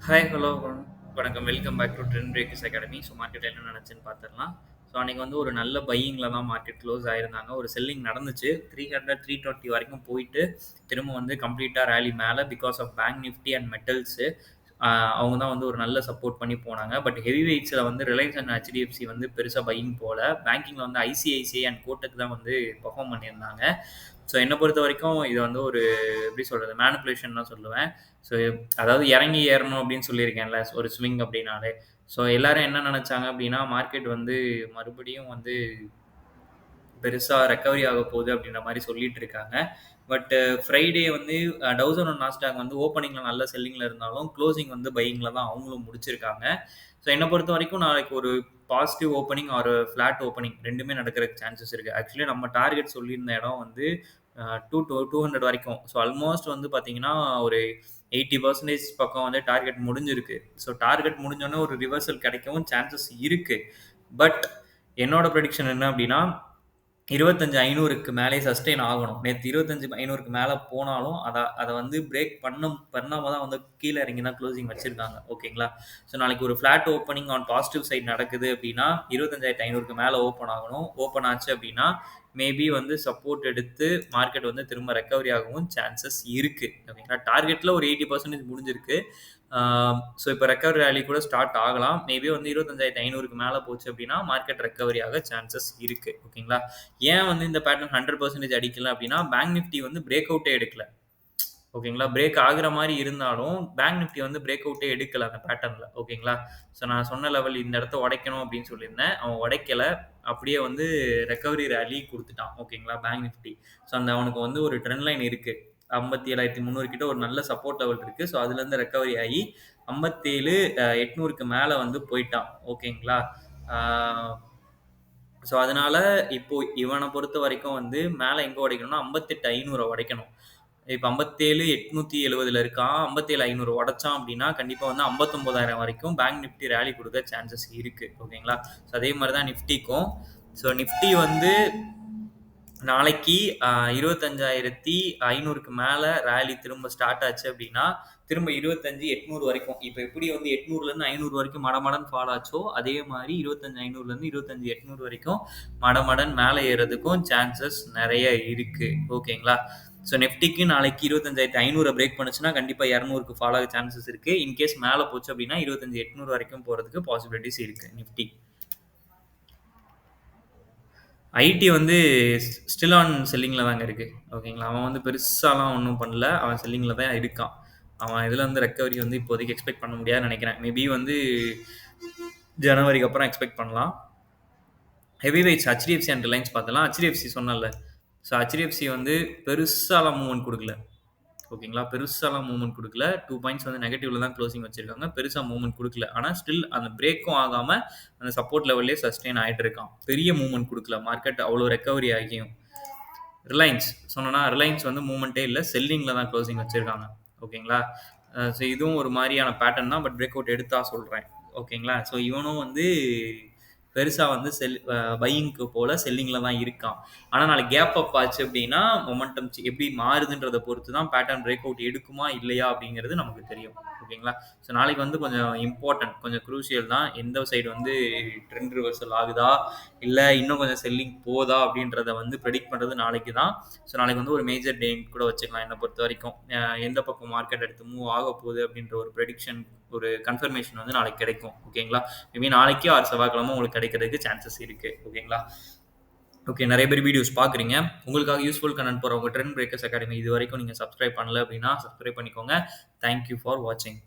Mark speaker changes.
Speaker 1: Hi, hello, வணக்கம். Welcome back to Trend Breakers Academy. So market என்ன நடந்துச்சுன்னு பார்த்துடலாம். ஸோ அன்னைக்கு வந்து ஒரு நல்ல பையிங்கில தான் மார்க்கெட் க்ளோஸ் ஆயிருந்தாங்க. ஒரு செல்லிங் நடந்துச்சு. 300, 320 வரைக்கும் போயிட்டு, திரும்ப வந்து கம்ப்ளீட்டா ராலி மேல because of bank Nifty and metals. அவங்க தான் வந்து ஒரு நல்ல சப்போர்ட் பண்ணி போனாங்க. பட் ஹெவி வெயிட்ஸ்ல வந்து ரிலையன்ஸ் அண்ட் ஹெச்டிஎஃப்சி வந்து பெருசா பையிங் போல. பேங்கிங்ல வந்து ஐசிஐசிஐ அண்ட் கோட்டக் தான் வந்து பெர்ஃபார்ம் பண்ணியிருந்தாங்க. ஸோ என்ன பொறுத்தவரைக்கும் இது வந்து ஒரு எப்படி சொல்றது? மேனிபுலேஷன் தான் சொல்லுவேன். ஸோ அதாவது இறங்கி ஏறணும் அப்படின்னு சொல்லியிருக்கேன்ல, ஒரு ஸ்விங் அப்படின்னாலே. ஸோ எல்லாரும் என்ன நெனச்சாங்க அப்படின்னா, மார்க்கெட் வந்து மறுபடியும் வந்து பெருசா ரெக்கவரி ஆக போகுது அப்படின்ற மாரி சொல்லிட்டு இருக்காங்க. பட் ஃப்ரைடே வந்து டவ் ஜோன் அண்ட் நாஸ்டாக் வந்து ஓப்பனிங்ல நல்ல செல்லிங்ல இருந்தாலும், குளோசிங் வந்து பையிங்ல தான் அவங்களும் முடிச்சிருக்காங்க. ஸோ என்ன பொறுத்தவரைக்கும் நாளைக்கு ஒரு positive opening or flat opening 2மே நடக்கிறதுக்கு சான்சஸ் இருக்கு. ஆக்சுவலி நம்ம டார்கெட் சொல்லியிருந்த இடம் வந்து 200 வரைக்கும். ஸோ ஆல்மோஸ்ட் வந்து பார்த்தீங்கன்னா, ஒரு 80% பக்கம் வந்து டார்கெட் முடிஞ்சிருக்கு. ஸோ டார்கெட் முடிஞ்சோனே ஒரு ரிவர்சல் கிடைக்கவும் சான்சஸ் இருக்கு. பட் என்னோட ப்ரெடிக்ஷன் என்ன அப்படின்னா, 25,500க்கு மேலே சஸ்டெயின் ஆகணும். நேத்து 25,500க்கு மேல போனாலும், அத வந்து பிரேக் பண்ணாம தான் வந்து கீழ இறங்கி தான் குளோசிங் வச்சிருக்காங்க. ஓகேங்களா? ஸோ நாளைக்கு ஒரு flat opening on positive side நடக்குது அப்படின்னா, 25,500க்கு மேல ஓப்பன் ஆகணும். ஓப்பன் ஆச்சு அப்படின்னா, மேபி வந்து சப்போர்ட் எடுத்து மார்க்கெட் வந்து திரும்ப ரெக்கவரி ஆகவும் சான்சஸ் இருக்கு. ஓகேங்களா? டார்கெட்ல ஒரு 80% முடிஞ்சிருக்கு. ஸோ இப்போ ரெக்கவரி ராலி கூட ஸ்டார்ட் ஆகலாம். மேபி வந்து 25,500க்கு மேல போச்சு அப்படின்னா, மார்க்கெட் ரெக்கவரி ஆக சான்சஸ் இருக்கு. ஓகேங்களா? ஏன் வந்து இந்த பேட்டர்ன் 100% அடிக்கல அப்படின்னா, பேங்க் நிஃப்டி வந்து பிரேக் அவுட்டே எடுக்கல. ஓகேங்களா? பிரேக் ஆகுற மாரி இருந்தாலும், பேங்க் நிஃப்டி வந்து பிரேக் அவுட்டே எடுக்கல அந்த பேட்டர்ன்ல. ஓகேங்களா? ஸோ நான் சொன்ன லெவல் இந்த இடத்த உடைக்கணும் அப்படின்னு சொல்லியிருந்தேன். அவன் உடைக்கல. அப்படியே வந்து ரெக்கவரி ராலி குடுத்துட்டான். ஓகேங்களா? Bank Nifty. ஸோ அந்த அவனுக்கு வந்து ஒரு ட்ரெண்ட் லைன் இருக்கு. 57,300 கிட்ட ஒரு நல்ல சப்போர்ட் லெவல் இருக்கு. ஸோ அதுலேருந்து ரெக்கவரி ஆயி 57,800க்கு மேல வந்து போயிட்டான். ஓகேங்களா? ஆ ஸோ அதனால இப்போ இவன பொறுத்தவரைக்கும் வந்து மேல எங்க உடைக்கணும்னா 58,500 உடைக்கணும். இப்ப 57,870ல இருக்கான். 57,500 உடைச்சான் அப்படின்னா, கண்டிப்பா வந்து 59,000 வரைக்கும் பேங்க் நிஃப்டி ராலி குடுக்க சான்சஸ் இருக்கு. ஓகேங்களா? ஸோ அதே மாரி தான் நிஃப்டிக்கும். ஸோ நிஃப்டி வந்து நாளைக்கு 25,500க்கு மேல ராலி திரும்ப ஸ்டார்ட் ஆச்சு அப்படின்னா, திரும்ப 25,800 வரைக்கும். இப்ப எப்படி வந்து 800லேருந்து 500 வரைக்கும் மடமடன்னு ஃபால் ஆச்சோ, அதே மாரி 25,500லேருந்து 25,800 வரைக்கும் மடமடன்னு மேல ஏறதுக்கும் சான்சஸ் நெறைய இருக்கு. ஓகேங்களா? ஸோ நிஃப்டிக்கு நாளைக்கு 25,500 பிரேக் பண்ணுச்சுன்னா, கண்டிப்பா 200க்கு ஃபால் ஆக சான்சஸ் இருக்கு. இன்கேஸ் மேல போச்சு அப்படின்னா, 25,800 வரைக்கும் போறதுக்கு பாசிபிலிட்டீஸ் இருக்கு நிஃப்டி. ஐடி வந்து ஸ்டில் ஆன் செல்லிங்ல தாங்க இருக்கு. ஓகேங்களா? அவன் வந்து பெருசாலாம் ஒண்ணும் பண்ணல. அவன் செல்லிங்ல தான் இருக்கான். அவன் இதுல வந்து ரெக்கவரி வந்து இப்போதைக்கு எக்ஸ்பெக்ட் பண்ண முடியாதுன்னு நெனைக்கிறேன். மேபி வந்து ஜனவரிக்கு அப்புறம் எக்ஸ்பெக்ட் பண்ணலாம். Heavy weights HDFC and Reliance பார்த்தலாம். ஹெச்டிஎஃப்சி சொன்னேன்ல. ஸோ ஹெச்டிஎஃப்சி வந்து பெருசாலாம் மூவ்மெண்ட் குடுக்கல. ஓகேங்களா? பெருசாலாம் மூவ்மெண்ட் குடுக்கல. 2 பாயிண்ட்ஸ் வந்து நெகட்டிவ்ல தான் க்ளோசிங் வச்சிருக்காங்க. பெருசா மூவ்மெண்ட் குடுக்கல. ஆனா ஸ்டில் அந்த பிரேக்கும் ஆகாம அந்த சப்போர்ட் லெவல்லயே சஸ்டெயின் ஆயிட்டு இருக்கான். பெரிய மூவ்மெண்ட் குடுக்கல. மார்க்கெட் அவ்வளோ ரெக்கவரி ஆகியும். ரிலையன்ஸ் சொன்னேன்னா, ரிலையன்ஸ் வந்து மூவ்மெண்ட்டே இல்ல. செல்லிங்ல தான் க்ளோசிங் வச்சிருக்காங்க. ஓகேங்களா? ஸோ இதுவும் ஒரு மாரியான பேட்டர்ன் தான். பட் பிரேக் அவுட் எடுத்தா சொல்றேன். ஓகேங்களா? ஸோ இவனும் வந்து பெருசா வந்து பையிங்க்கு போல செல்லிங்ல தான் இருக்கான். ஆனா நாளைக்கு கேப் அப் ஆச்சு அப்படின்னா, மொமெண்டம் எப்படி மாறுதுன்றத பொறுத்து தான் பேட்டர்ன் பிரேக் அவுட் எடுக்குமா? இல்லையா? அப்படிங்கிறது நமக்கு தெரியும். ஓகேங்களா? ஸோ நாளைக்கு வந்து கொஞ்சம் இம்பார்ட்டன்ட், கொஞ்சம் குரூசியல் தான். எந்த சைடு வந்து ட்ரெண்ட் ரிவர்சல் ஆகுதா? இல்ல இன்னும் கொஞ்சம் செல்லிங் போதா? அப்படின்றத வந்து பிரெடிக்ட் பண்றது நாளைக்கு தான். ஸோ நாளைக்கு வந்து ஒரு மேஜர் டேன்னு கூட வச்சுக்கலாம் என்ன பொறுத்தவரைக்கும். எந்த பக்கம் மார்க்கெட் அடுத்து மூவ் ஆக போகுது அப்படின்ற ஒரு ப்ரெடிக்ஷன், ஒரு கன்ஃபர்மேஷன் வந்து நாளைக்கு கிடைக்கும். ஓகேங்களா? மேபி நாளைக்கு ஆர் செவ்வாய்க்கிழமை உங்களுக்கு கிடைக்கிறதுக்கு சான்சஸ் இருக்கு. ஓகேங்களா? ஓகே. நெறைய பேர் வீடியோஸ் பார்க்குறீங்க. உங்களுக்காக யூஸ்ஃபுல் கன்டென்ட் போடுற உங்க ட்ரெண்ட் பிரேக்கர்ஸ் அகாடமி இதுவரைக்கும் நீங்க சப்ஸ்கிரைப் பண்ணல அப்படின்னா, சப்ஸ்கிரைப் பண்ணிக்கோங்க. தேங்க் யூ ஃபார் வாட்சிங்.